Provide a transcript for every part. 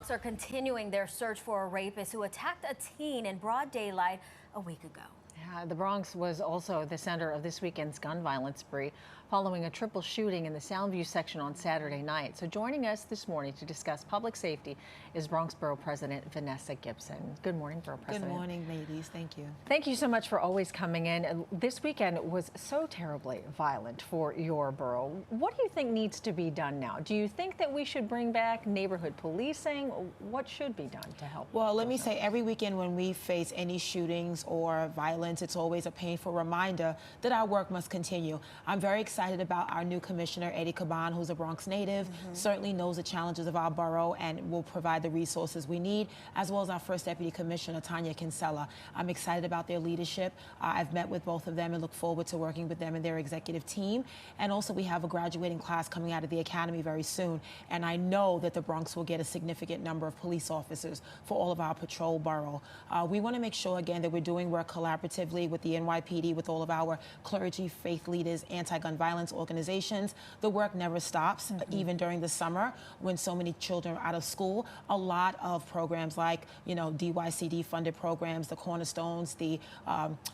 Bronx are continuing their search for a rapist who attacked a teen in broad daylight a week ago. Yeah, the Bronx was also the center of this weekend's gun violence spree following a triple shooting in the Soundview section on Saturday night. So joining us this morning to discuss public safety is Bronx Borough President Vanessa Gibson. Good morning, Borough President. Good morning, ladies. Thank you. Thank you so much for always coming in. This weekend was so terribly violent for your borough. What do you think needs to be done now? Do you think that we should bring back neighborhood policing? What should be done to help? Well, let me say, every weekend when we face any shootings or violence, it's always a painful reminder that our work must continue. I'm very excited about our new commissioner, Eddie Caban, who's a Bronx native, certainly knows the challenges of our borough and will provide the resources we need, as well as our first deputy commissioner, Tanya Kinsella. I'm excited about their leadership. I've met with both of them and look forward to working with them and their executive team. And also we have a graduating class coming out of the academy very soon. And I know that the Bronx will get a significant number of police officers for all of our patrol borough. We want to make sure, again, that we're doing work collaboratively with the NYPD, with all of our clergy, faith leaders, anti-gun violence organizations. The work never stops, even during the summer when so many children are out of school. A lot of programs like, DYCD funded programs, the Cornerstones, the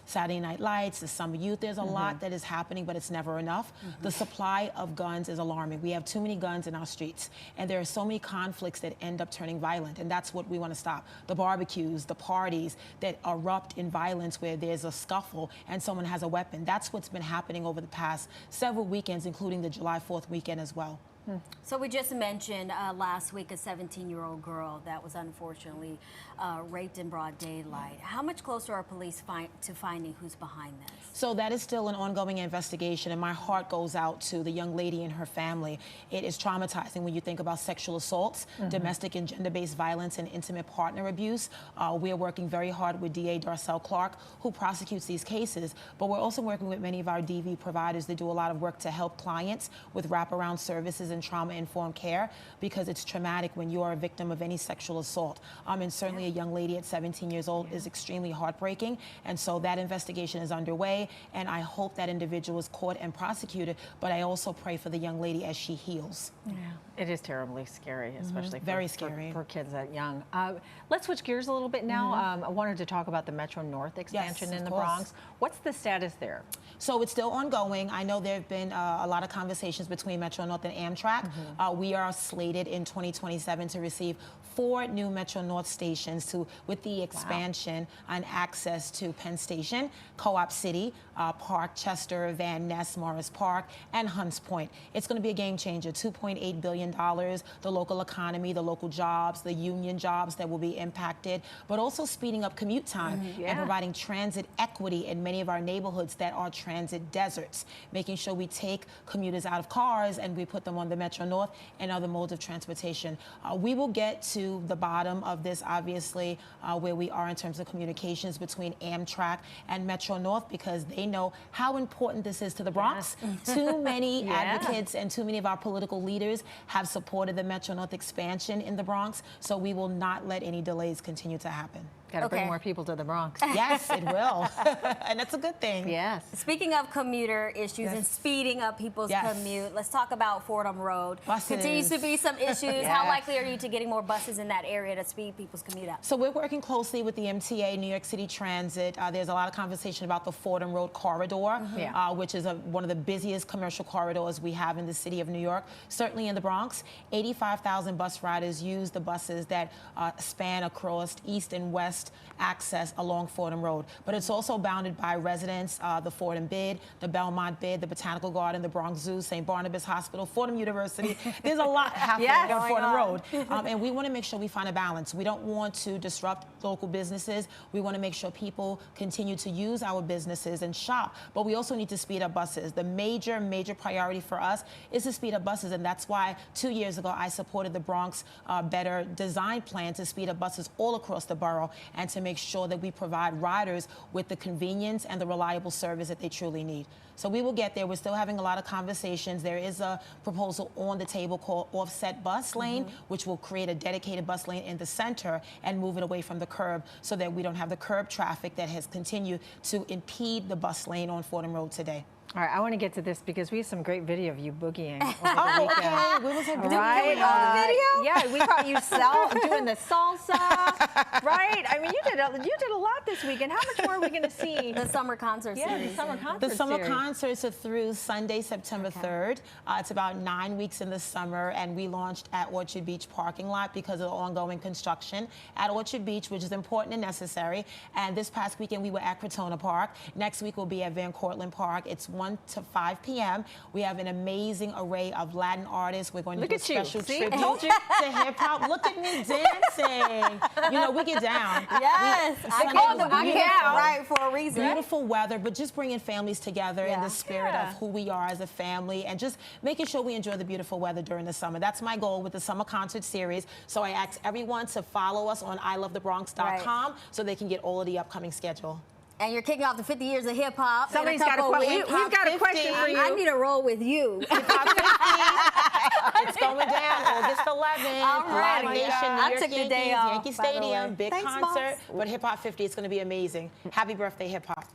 Saturday Night Lights, the Summer Youth. There's a lot that is happening, but it's never enough. The supply of guns is alarming. We have too many guns in our streets, and there are so many conflicts that end up turning violent, and that's what we want to stop. The barbecues, the parties that erupt in violence where there's a scuffle and someone has a weapon. That's what's been happening over the past several weekends, including the July 4th weekend as well. So we just mentioned last week a 17-year-old girl that was unfortunately raped in broad daylight. How much closer are police to finding who's behind this? So that is still an ongoing investigation, and my heart goes out to the young lady and her family. It is traumatizing when you think about sexual assaults, domestic and gender-based violence, and intimate partner abuse. We are working very hard with DA Darcel Clark, who prosecutes these cases, but we're also working with many of our DV providers that do a lot of work to help clients with wraparound services and trauma-informed care, because it's traumatic when you are a victim of any sexual assault. And certainly a young lady at 17 years old is extremely heartbreaking, and so that investigation is underway, and I hope that individual is caught and prosecuted, but I also pray for the young lady as she heals. Yeah, it is terribly scary, especially very scary for kids that young. Let's switch gears a little bit now. I wanted to talk about the Metro North expansion in the Bronx. What's the status there? So it's still ongoing. I know there have been a lot of conversations between Metro North and Amtrak. We are slated in 2027 to receive 4 new Metro North stations with the expansion and access to Penn Station, Co-op City, Park, Chester, Van Ness, Morris Park, and Hunts Point. It's going to be a game changer. $2.8 billion, the local economy, the local jobs, the union jobs that will be impacted, but also speeding up commute time and providing transit equity in many of our neighborhoods that are transit deserts, making sure we take commuters out of cars and we put them on the Metro North and other modes of transportation. We will get to the bottom of this, obviously, where we are in terms of communications between Amtrak and Metro North, because they know how important this is to the Bronx. Too many advocates and too many of our political leaders have supported the Metro North expansion in the Bronx, so we will not let any delays continue to happen. Got to bring more people to the Bronx. Yes, it will. And that's a good thing. Yes. Speaking of commuter issues and speeding up people's commute, let's talk about Fordham Road. Buses. Continues to be some issues. How likely are you to getting more buses in that area to speed people's commute up? So we're working closely with the MTA, New York City Transit. There's a lot of conversation about the Fordham Road corridor, which is one of the busiest commercial corridors we have in the city of New York. Certainly in the Bronx, 85,000 bus riders use the buses that span across east and west access along Fordham Road. But it's also bounded by residents, the Fordham Bid, the Belmont Bid, the Botanical Garden, the Bronx Zoo, St. Barnabas Hospital, Fordham University. There's a lot happening on Fordham Road. And we want to make sure we find a balance. We don't want to disrupt local businesses. We want to make sure people continue to use our businesses and shop. But we also need to speed up buses. The major priority for us is to speed up buses. And that's why 2 years ago I supported the Bronx Better Design Plan to speed up buses all across the borough and to make sure that we provide riders with the convenience and the reliable service that they truly need. So we will get there. We're still having a lot of conversations. There is a proposal on the table called offset bus lane, which will create a dedicated bus lane in the center and move it away from the curb so that we don't have the curb traffic that has continued to impede the bus lane on Fordham Road today. All right, I want to get to this because we have some great video of you boogieing over the Oh, weekend. okay. We was Right? Yeah, we caught you doing the salsa, right? I mean, you did a lot this weekend. How much more are we going to see? The summer concert Yeah, series. the summer concert The summer series. concerts are through Sunday, September 3rd. It's about 9 weeks in the summer, and we launched at Orchard Beach parking lot because of the ongoing construction at Orchard Beach, which is important and necessary. And this past weekend, we were at Crotona Park. Next week, we'll be at Van Cortlandt Park. It's 1 to 5 p.m. We have an amazing array of Latin artists. We're going to do a special tribute to hip hop. Look at me dancing. You know, we get down. Yes, I call them right for a reason. Beautiful weather, but just bringing families together in the spirit Yeah. of who we are as a family and just making sure we enjoy the beautiful weather during the summer. That's my goal with the summer concert series. So I ask everyone to follow us on ilovethebronx.com so they can get all of the upcoming schedule. And you're kicking off the 50 years of hip hop. Somebody's got a question. We've got a question for you. I need a roll with you. It's going down August 11th. All right. Live Nation, I New York took the Yankees, day off, Yankee by the way. Stadium, big Thanks, concert. boss. But Hip Hop 50 is going to be amazing. Happy birthday, hip hop.